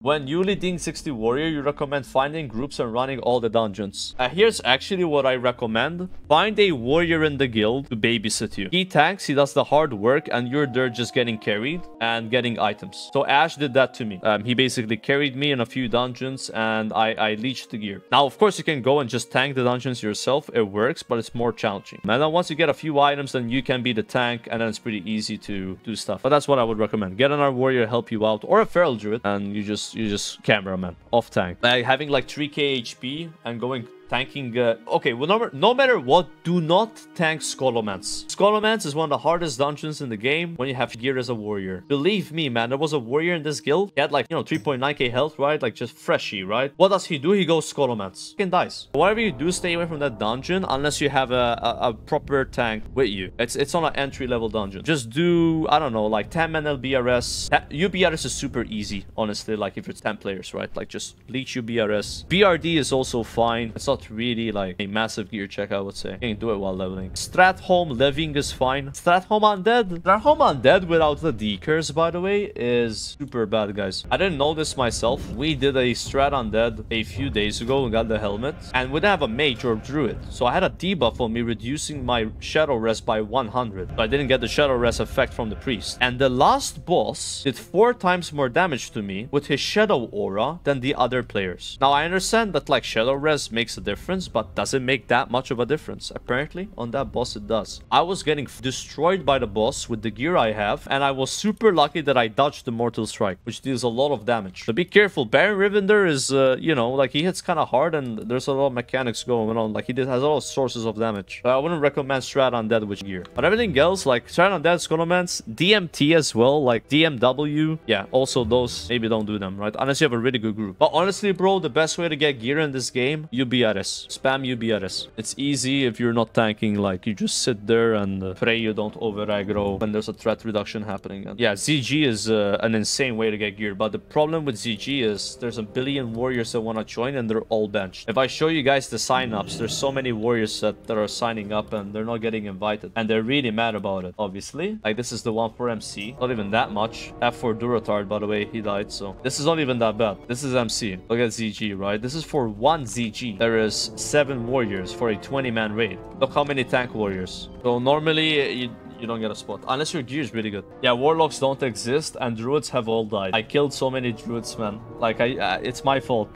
When you leading 60 warrior, you recommend finding groups and running all the dungeons. Here's actually what I recommend. Find a warrior in the guild to babysit you. He tanks, he does the hard work, and you're there just getting carried and getting items. So Ash did that to me. He basically carried me in a few dungeons and I leached the gear. Now, of course, you can go and just tank the dungeons yourself. It works, but it's more challenging. And then once you get a few items, then you can be the tank, and then it's pretty easy to do stuff. But that's what I would recommend. Get another warrior, help you out, or a feral druid, and you just cameraman off tank. Having like 3k HP and going tanking. Okay, well, no matter what, do not tank Scholomance. Scholomance is one of the hardest dungeons in the game when you have gear as a warrior. Believe me, man, there was a warrior in this guild. He had like, you know, 3.9k health, right? Like just freshy, right? What does he do? He goes Scholomance. Fucking dies. Whatever you do, stay away from that dungeon unless you have a proper tank with you. It's on an entry-level dungeon. Just do, I don't know, like 10-man LBRS. UBRS is super easy, honestly, like if it's 10 players, right? Like just leech UBRS. BRD is also fine. It's not really like a massive gear check, I would say. You can do it while leveling. Strat home living is fine. Strat home undead. Strat home undead without the decers, by the way, is super bad, guys. I didn't know this myself. We did a strat undead a few days ago and got the helmet, and we didn't have a mage or druid, so I had a debuff on me reducing my shadow rest by 100. So I didn't get the shadow rest effect from the priest, and the last boss did 4 times more damage to me with his shadow aura than the other players. Now I understand that like shadow rest makes a difference, but does it make that much of a difference? Apparently on that boss it does. I was getting destroyed by the boss with the gear I have, and I was super lucky that I dodged the mortal strike, which deals a lot of damage. So be careful. Baron Rivender is you know, like he hits kind of hard, and there's a lot of mechanics going on. Like he has a lot of sources of damage. But I wouldn't recommend strat undead with gear. But everything else, like strat undead, Scholomance, DMT as well, like DMW, yeah, also those, maybe don't do them, right? Unless you have a really good group. But honestly, bro, the best way to get gear in this game, UBRS. Spam UBRS. It's easy if you're not tanking. Like you just sit there and pray you don't over aggro when there's a threat reduction happening. And yeah, ZG is an insane way to get gear, but the problem with ZG is there's a billion warriors that want to join and they're all benched. If I show you guys the sign-ups, there's so many warriors that are signing up and they're not getting invited, and they're really mad about it, obviously. Like this is the one for MC, not even that much. F for Duratard, by the way, he died, so this is not even that bad. This is MC. Look at ZG, right? This is for 1 ZG. There is 7 warriors for a 20-man raid. Look how many tank warriors. So normally you don't get a spot unless your gear is really good. Yeah, warlocks don't exist and druids have all died. I killed so many druids, man. Like it's my fault.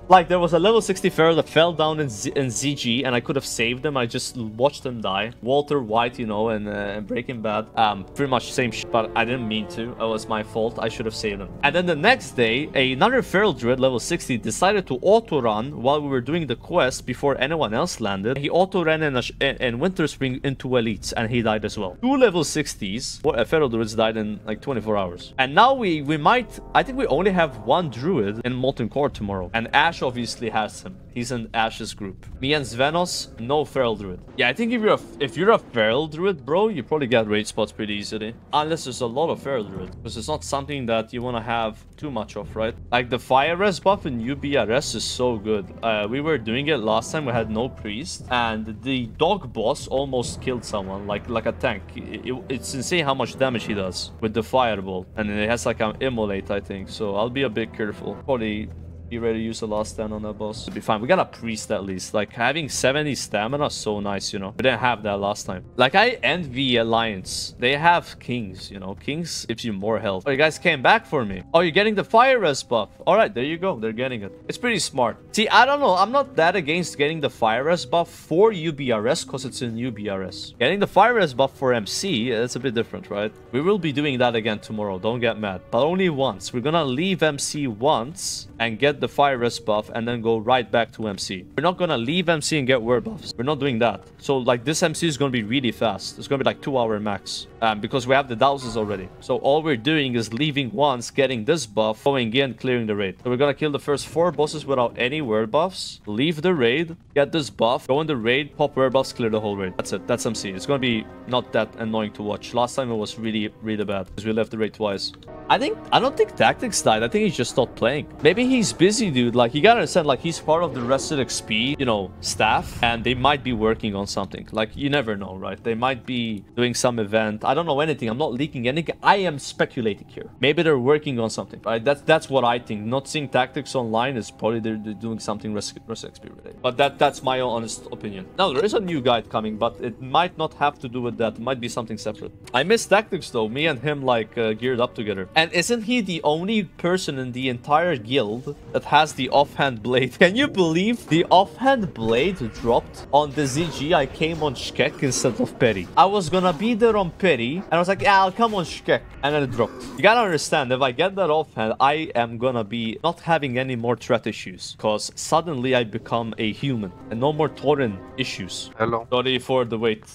Like there was a level 60 feral that fell down in ZG and I could have saved them. I just watched them die. Walter White, you know, and Breaking Bad, pretty much same shit, but I didn't mean to. It was my fault. I should have saved them. And then the next day, another feral druid level 60 decided to auto run while we were doing the quest before anyone else landed. He auto ran in Winter Spring into elites and he died as well. 2 level 60s, feral druids died in like 24 hours. And now we might, I think we only have 1 druid in Molten Core tomorrow, and Ash obviously has him. He's in Ash's group. Me and Svenos, no feral druid. Yeah, I think if you're a feral druid, bro, you probably get raid spots pretty easily. Unless there's a lot of feral druid, because it's not something that you want to have too much of, right? Like the fire res buff in UBRS is so good. We were doing it last time. We had no priest, and the dog boss almost killed someone, like a tank. It's insane how much damage he does with the fireball, and it has like an immolate, I think. So I'll be a bit careful. Probably be ready to use the last stand on that boss. It'll be fine. We got a priest at least. Like having 70 stamina is so nice, you know. We didn't have that last time. Like I envy Alliance. They have kings, you know. Kings gives you more health. Oh, you guys came back for me. Oh, you're getting the fire res buff. All right, there you go. They're getting it. It's pretty smart. See, I don't know. I'm not that against getting the fire res buff for UBRS because it's in UBRS. Getting the fire res buff for MC, it's a bit different, right? We will be doing that again tomorrow. Don't get mad. But only once. We're gonna leave MC once and get the fire rest buff and then go right back to MC. We're not gonna leave MC and get word buffs. We're not doing that. So like this MC is gonna be really fast. It's gonna be like 2-hour max because we have the douses already. So all we're doing is leaving once, getting this buff, going in, clearing the raid. So we're gonna kill the first 4 bosses without any word buffs, leave the raid, get this buff, go in the raid, pop word buffs, clear the whole raid. That's it. That's MC. It's gonna be not that annoying to watch. Last time it was really bad because we left the raid twice. I don't think Tactics died. I think he just stopped playing. Maybe he's busy busy, dude. Like, you gotta understand, like, he's part of the Rested XP, you know, staff, and they might be working on something. Like, you never know, right? They might be doing some event. I don't know anything. I'm not leaking anything. I am speculating here. Maybe they're working on something, right? That's what I think. Not seeing tactics online is probably they're doing something Rested XP related. But that's my honest opinion. Now, there is a new guide coming, but it might not have to do with that. It might be something separate. I miss tactics, though. Me and him, like, geared up together. And isn't he the only person in the entire guild that has the offhand blade? Can you believe the offhand blade dropped on the ZG? I came on Shkek instead of Perri. I was gonna be there on Perri, and I was like, yeah, I'll come on Shkek. And then it dropped. You gotta understand, if I get that offhand, I am gonna be not having any more threat issues. Because suddenly I become a human. And no more Tauren issues. Hello. Sorry for the wait.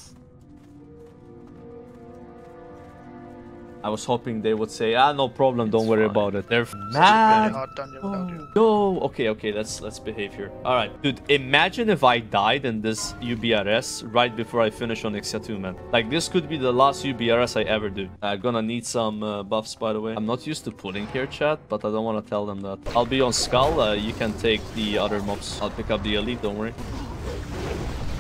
I was hoping they would say, ah, no problem, don't worry about it. They're mad. No, okay, let's behave here. All right, dude, imagine if I died in this UBRS right before I finish on Ixia2, man. Like, this could be the last UBRS I ever do. I'm gonna need some buffs, by the way. I'm not used to pulling here, chat, but I don't want to tell them that. I'll be on Skull. You can take the other mobs. I'll pick up the elite, don't worry.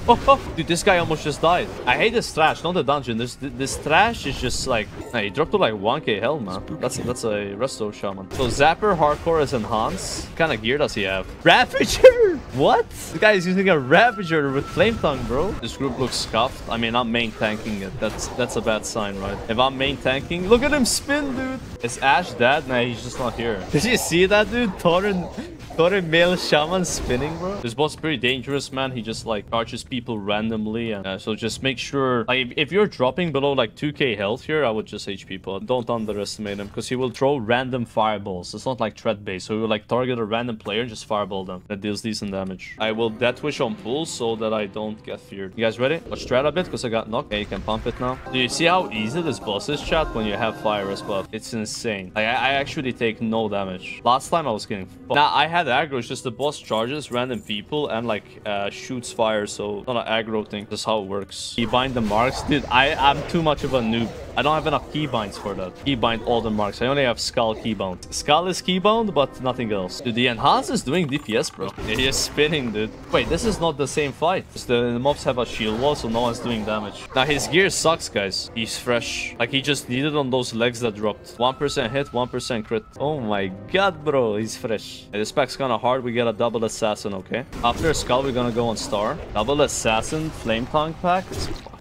Oh, dude, this guy almost just died. I hate this trash, not the dungeon. This trash is just like... Hey, he dropped to like 1k health, man. That's a resto shaman. So Zapper Hardcore is enhanced. What kind of gear does he have? Ravager! What? The guy is using a Ravager with Flame Tongue, bro. This group looks scuffed. I mean, I'm main tanking it. That's a bad sign, right? If I'm main tanking... Look at him spin, dude. Is Ash dead? Nah, he's just not here. Did you see that, dude? Tauren male shaman spinning, bro. This boss is pretty dangerous, man. He just like charges people randomly, and so just make sure, like, if you're dropping below like 2k health here, I would just HP people. Don't underestimate him, because he will throw random fireballs. It's not like threat based, so he will like target a random player and just fireball them. That deals decent damage. I will death wish on pools so that I don't get feared. You guys ready? Watch strat a bit, because I got knocked. Okay, you can pump it now. Do you see how easy this boss is, chat, when you have fire as buff? It's insane. Like, I actually take no damage. Last time I was getting fucked. Now I had aggro. It's just the boss charges random people and like shoots fire, so it's not an aggro thing. That's how it works. Keybind the marks, dude. I'm too much of a noob. I don't have enough keybinds for that. Keybind all the marks. I only have Skull keybound. Skull is keybound, but nothing else. Dude, the enhance is doing DPS, bro. He is spinning, dude. Wait, this is not the same fight. The mobs have a shield wall, so no one's doing damage. Now his gear sucks, guys. He's fresh. Like, he just needed on those legs that dropped. 1% hit, 1% crit. Oh my god, bro. He's fresh. This pack's kind of hard. We get a double assassin, okay? After Skull, we're gonna go on Star. Double assassin, flame tongue pack.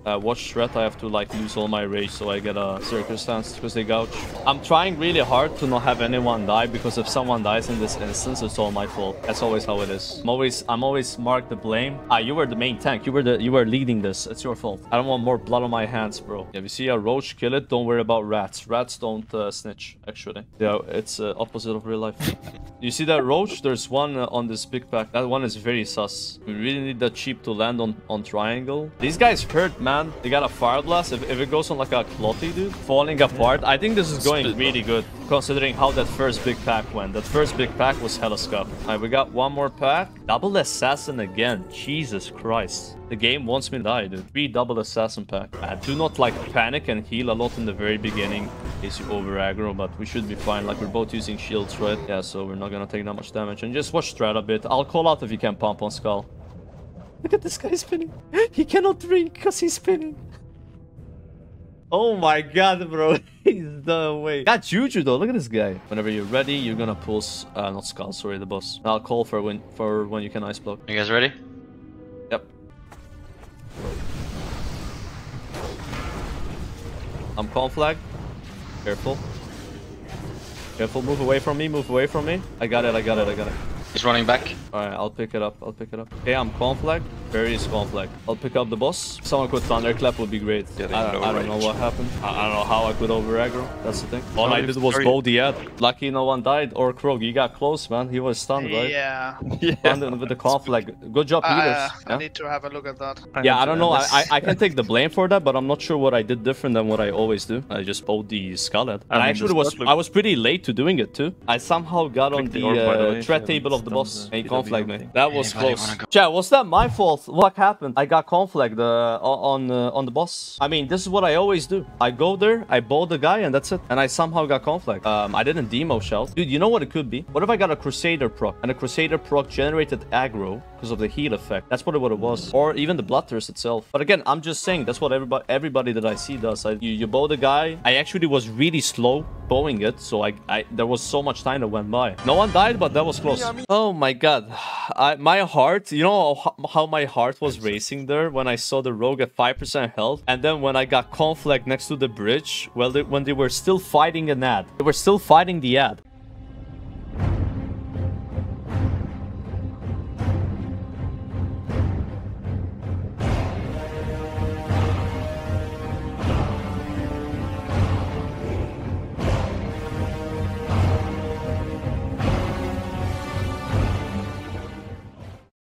Watch threat, I have to like lose all my rage so I get a circumstance because they gouge. I'm trying really hard to not have anyone die, because if someone dies in this instance, it's all my fault. That's always how it is. I'm always marked the blame. You were the main tank. You were leading this. It's your fault. I don't want more blood on my hands, bro. If you see a roach, kill it. Don't worry about rats. Rats don't snitch, actually. Yeah, it's opposite of real life. You see that roach? There's one on this big pack. That one is very sus. We really need that cheap to land on triangle. These guys hurt, man. They got a fire blast. If it goes on like a clotty, dude, falling apart. I think this is going really good, considering how that first big pack went. That first big pack was hella scuffed. Alright, we got one more pack. Double assassin again. Jesus Christ. The game wants me to die, dude. 3 double assassin pack. Do not like panic and heal a lot in the very beginning in case you over aggro, but we should be fine. Like, we're both using shields, right? Yeah, so we're not gonna take that much damage. And just watch strat a bit. I'll call out if you can pump on Skull. Look at this guy spinning. He cannot drink because he's spinning. Oh my god, bro. He's the way. Got Juju though. Look at this guy. Whenever you're ready, you're gonna pulse. Not Skull, sorry, the boss. I'll call for when you can ice block. You guys ready? Yep. I'm calm flag. Careful. Careful, move away from me, move away from me. I got it. He's running back. Alright, I'll pick it up. Okay, I'm calm flag. Perri is calm flag. I'll pick up the boss. If someone could thunderclap would be great. I don't know what happened. I don't know how I could over aggro. That's the thing. All I did was bow the ad. Lucky no one died. Or Krog, you got close, man. He was stunned, right? Yeah. Stunned with the calm flag. Good job, Peters. I need to have a look at that. Yeah, I don't know. I can take the blame for that, but I'm not sure what I did different than what I always do. I just bowed the skull ad. And I was pretty late to doing it too. I somehow got on the threat table of the boss. He conflagged me. That was close. Chat, was that my fault? health. What happened? I got conflict on the boss. I mean, this is what I always do. I go there, I bow the guy, and that's it. And I somehow got conflict. I didn't demo shell. Dude, you know what it could be? What if I got a Crusader proc, and a Crusader proc generated aggro because of the heat effect? That's what it was. Or even the Bloodthirst itself. But again, I'm just saying, that's what everybody that I see does. You bow the guy. I actually was really slow bowing it, so there was so much time that went by. No one died, but that was close. Oh my god. My heart, you know how my heart was racing there when I saw the rogue at 5% health, and then when I got conflict next to the bridge, well, when they were still fighting an ad. They were still fighting the ad.